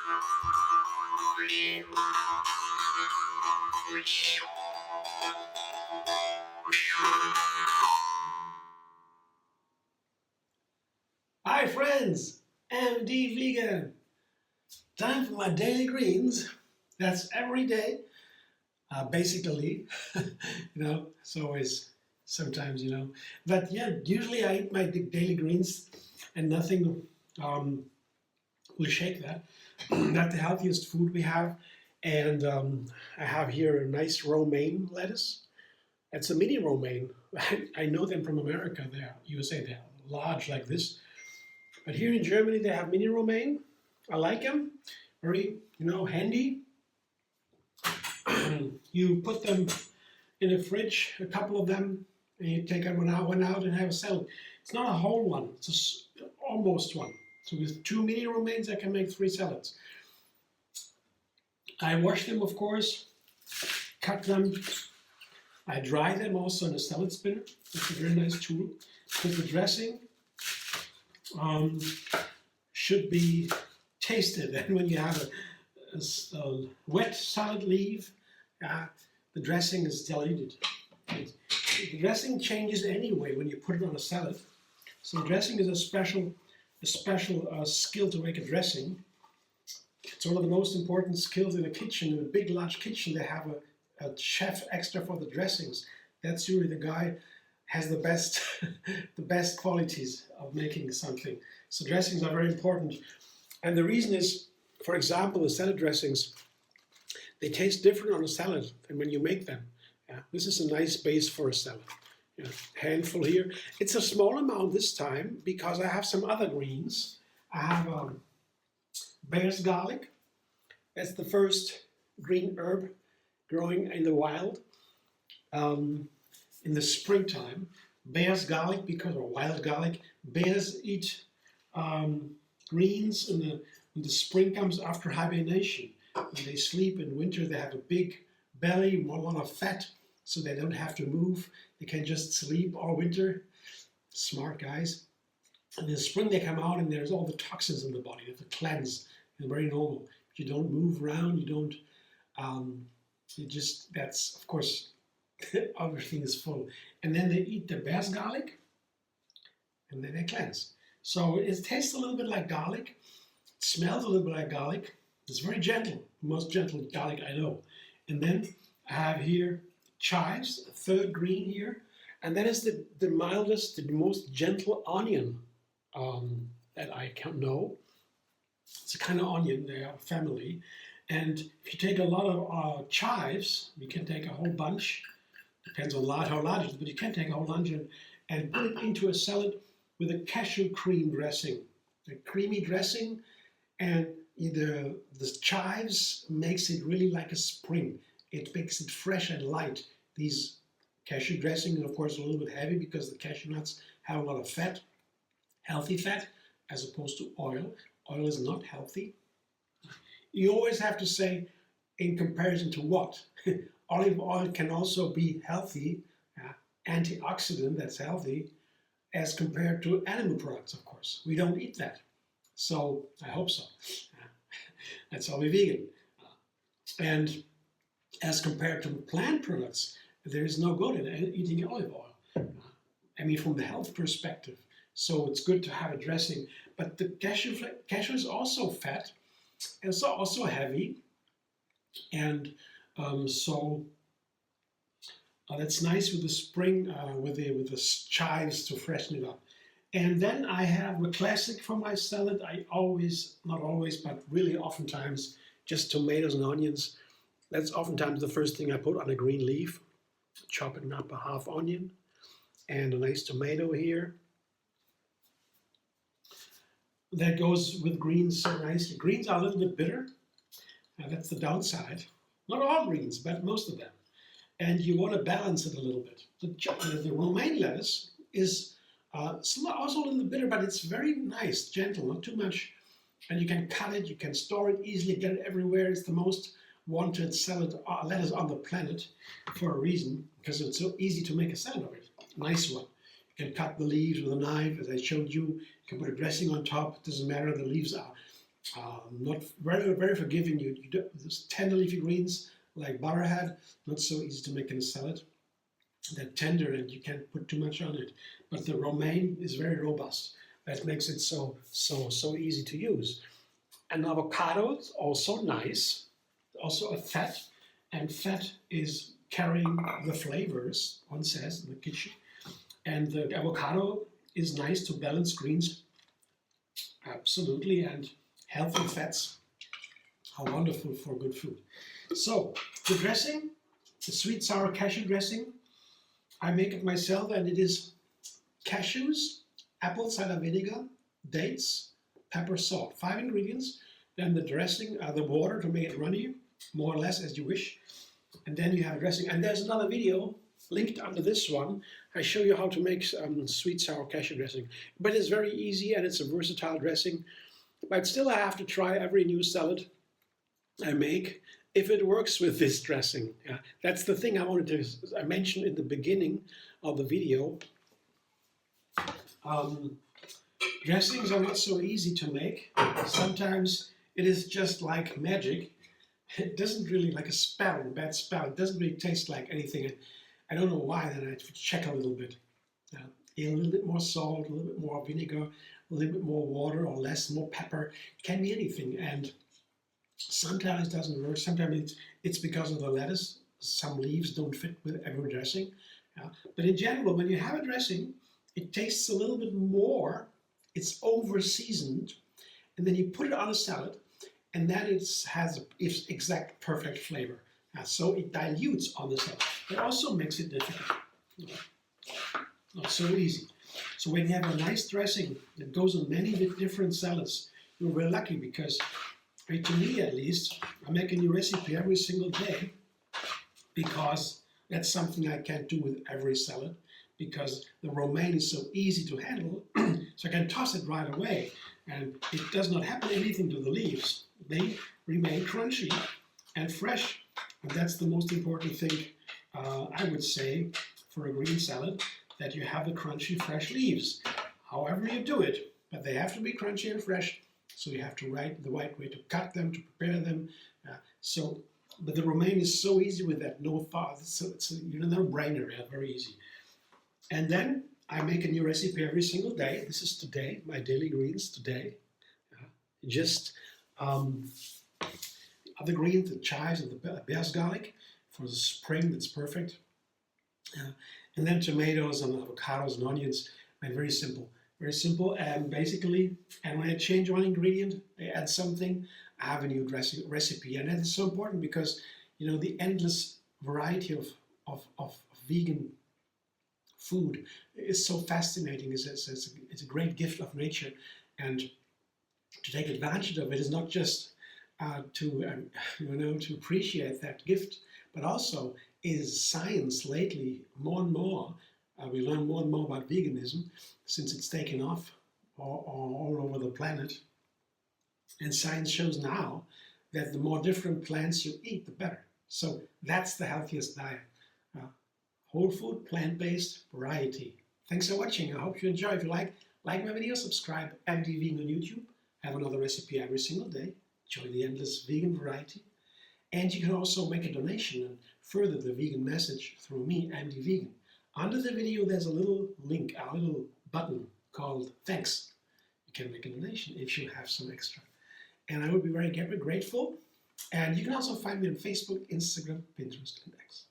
Hi friends, MD Vegan. Time for my daily greens. That's every day, basically. It's always sometimes, But yeah, usually I eat my daily greens and nothing um, will shake that. Not the healthiest food we have. And I have here a nice romaine lettuce. It's a mini romaine. I know them from America. They're USA. They're large like this. But here in Germany, they have mini romaine. I like them. Very, handy. You put them in the fridge, a couple of them, and you take one out and have a salad. It's not a whole one. It's almost one. So with 2 mini romaines, I can make 3 salads. I wash them, of course, cut them. I dry them also in a salad spinner. It's a very nice tool. Put the dressing. Should be tasted, and when you have a wet salad leaf, the dressing is diluted. The dressing changes anyway when you put it on a salad. So dressing is a special skill to make a dressing. It's one of the most important skills in a kitchen. In a big, large kitchen, they have a chef extra for the dressings. That's usually the guy has the best the best qualities of making something. So dressings are very important. And the reason is, for example, the salad dressings, they taste different on a salad than when you make them. Yeah, this is a nice base for a salad. Yeah, handful here. It's a small amount this time because I have some other greens. I have bear's garlic. That's the first green herb growing in the wild. In the springtime, bear's garlic, or wild garlic, bears eat greens when the spring comes after hibernation. When they sleep in winter, they have a big belly, a lot of fat, so they don't have to move. They can just sleep all winter. Smart guys. And in the spring they come out and there's all the toxins in the body. They have to cleanse. It's very normal. If you don't move around, you don't, that's, of course, everything is full. And then they eat the bear's garlic, and then they cleanse. So it tastes a little bit like garlic. It smells a little bit like garlic. It's very gentle, the most gentle garlic I know. And then I have here chives, a third green here. And that is the mildest, the most gentle onion that I can know. It's a kind of onion, they are a family. And if you take a lot of chives, you can take a whole bunch. Depends on how large it is, but you can take a whole bunch and put it into a salad with a cashew cream dressing. A creamy dressing, and the chives makes it really like a spring. It makes it fresh and light. These cashew dressing, and of course a little bit heavy because the cashew nuts have a lot of fat, healthy fat, as opposed to oil. Oil is not healthy. You always have to say, in comparison to what? Olive oil can also be healthy, antioxidant that's healthy, as compared to animal products, of course. We don't eat that. So, I hope so. That's why we're vegan. And as compared to plant products, there is no good in eating olive oil. I mean, from the health perspective. So it's good to have a dressing. But the cashew is also fat, and it's also heavy. And that's nice with the spring, with the chives to freshen it up. And then I have a classic for my salad. I always, not always, but really oftentimes, just tomatoes and onions. That's oftentimes the first thing I put on a green leaf. Chopping up a half onion and a nice tomato here. That goes with greens so nicely. Greens are a little bit bitter. That's the downside. Not all greens, but most of them. And you want to balance it a little bit. The romaine lettuce is also a little bit bitter, but it's very nice, gentle, not too much. And you can cut it, you can store it easily, get it everywhere. It's the most wanted salad lettuce on the planet for a reason, because it's so easy to make a salad of it. Nice one. You can cut the leaves with a knife, as I showed you. You can put a dressing on top. It doesn't matter, the leaves are not very forgiving. You do, there's tender leafy greens like butterhead, not so easy to make in a salad. They're tender and you can't put too much on it. But the romaine is very robust. That makes it so easy to use. And avocados also nice, also a fat, and fat is carrying the flavors, one says in the kitchen. And the avocado is nice to balance greens, absolutely, and healthy fats are wonderful for good food. So the dressing, the sweet sour cashew dressing, I make it myself, and it is cashews, apple cider vinegar, dates, pepper, salt. 5 ingredients. Then the dressing, the water to make it runny, more or less as you wish. And then you have dressing. And there's another video linked under this one. I show you how to make sweet sour cashew dressing. But it's very easy and it's a versatile dressing. But still I have to try every new salad I make if it works with this dressing. Yeah, that's the thing I wanted to mention in the beginning of the video. Dressings are not so easy to make. Sometimes it is just like magic. It doesn't really, like a spell, a bad spell. It doesn't really taste like anything. I don't know why, then I have to check a little bit. A little bit more salt, a little bit more vinegar, a little bit more water or less, more pepper. It can be anything. And sometimes it doesn't work. Sometimes it's because of the lettuce. Some leaves don't fit with every dressing. But in general, when you have a dressing, it tastes a little bit more. It's over seasoned. And then you put it on a salad, and then it has its exact perfect flavor. So it dilutes on the salad. It also makes it difficult. Not so easy. So when you have a nice dressing that goes on many different salads, you're very lucky because, to me at least, I make a new recipe every single day because that's something I can't do with every salad because the romaine is so easy to handle, so I can toss it right away. And it does not happen anything to the leaves. They remain crunchy and fresh. And that's the most important thing, I would say, for a green salad, that you have the crunchy, fresh leaves. However you do it, but they have to be crunchy and fresh. So you have to write the right way to cut them, to prepare them. But the romaine is so easy with that, no thought. It's a no-brainer, very easy. And then I make a new recipe every single day. This is today, my daily greens today. Just other greens, the chives and the bear's garlic for the spring, that's perfect. And then tomatoes and avocados and onions, and very simple. Very simple, and basically, and when I change one ingredient, I add something, I have a new dressing recipe. And that is so important because, the endless variety of vegan food is so fascinating. It's a great gift of nature, and to take advantage of it is not just to appreciate that gift, but also is science lately more and more. We learn more and more about veganism since it's taken off all over the planet, and science shows now that the more different plants you eat, the better. So that's the healthiest diet. Whole food, plant-based, variety. Thanks for watching. I hope you enjoy. If you like my video, subscribe. MD Vegan on YouTube. I have another recipe every single day. Enjoy the endless vegan variety. And you can also make a donation and further the vegan message through me, MD Vegan. Under the video, there's a little link, a little button called Thanks. You can make a donation if you have some extra. And I would be very grateful. And you can also find me on Facebook, Instagram, Pinterest, and X.